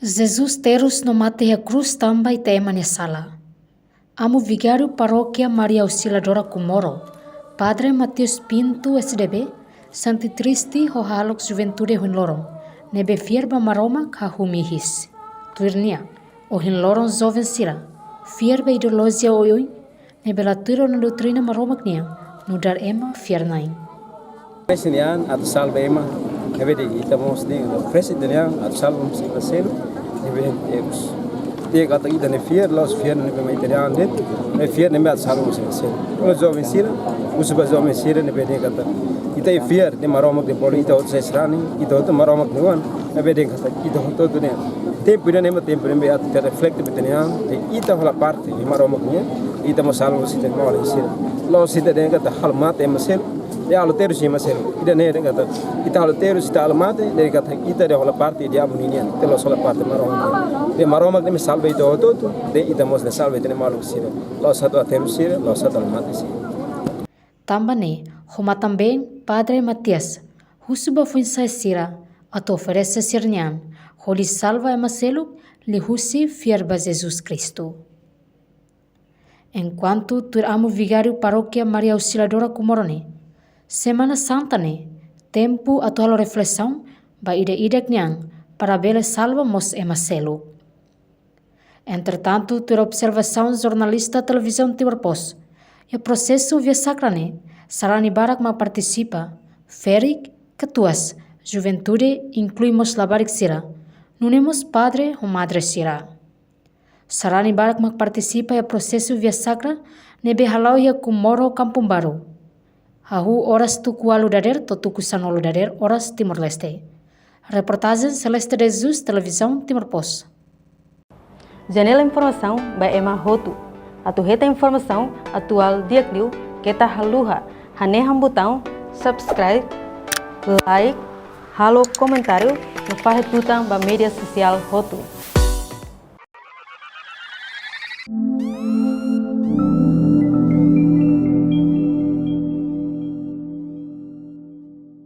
Jesus terus no mate a cruz também tema ne sala. Amo vigário paróquia Maria Auxiliadora Comoro, Padre Mateus Pinto SDB, Santi Tristi Hohalok Juventude Hunloron, nebe fierba maroma kahumihis. Tuirnia, o Hunloron Jovem Sira, fierba ideologia oioi, nebe la tuiro na doutrina maroma knia, nudar ema fiernain. Presiden atau salva ema, nebe de itamos de presiden atau salva musicaselo, nebe eus. Dia kata kita ne fier, los fier nebe maiterian det, ne fier nebe atau salva musicaselo. Kalau Jovem Sira, usba Jovem Sira nebe de kata kita e fier de maromak de polita outros esrani, kita outro maromak nuan, nebe de kata kita outro ne. Tempo ina nebe tempo nebe atau ter reflecte betenian, de ita hola parte de maromak nia, ita mo salva musicaselo sira. Los ita de kata halmat emasel. Ya alutero sih masih, ida nih dengan kata kita alutero sih almate dari kata kita dari hola parte dia bunyian, telo sola parte maroma, de maroma que me salve todo, de ida mos de salve tem malu sih, lo satu atem sih, lo satu almate sih. Também, como também Padre Matias, husuba funsa sira, ato oferece sirnian, holi salva emaselo, li husi fierba Jesus Cristo. Enquanto tu amo vigário paróquia Maria Auxiliadora Comorone, Semana Santa ne, tempo atual reflexão, ba ide nyang, para bela salva mos emaselo. Entretanto, ter observação jornalista televisão Timor-Pos, e o processo via sacrane, sarani barak ma participa, ferik, ketuas, juventude incluímos labarik sira, nunemos padre ou madre sira. Sarani barak ma participa e o processo via sacra, nebe halau ia Comoro Kampung Baru. Ahu oras tuku aludader to tuku sanoludader oras Timor-Leste. Reportagem Celeste de Jesus, televisão Timor-Pos. Janela informação by Emma Hotu. Atu reta informação atual diakliu kita haluha haneham botão subscribe, like, halo comentário no farre tutang ba media social Hotu.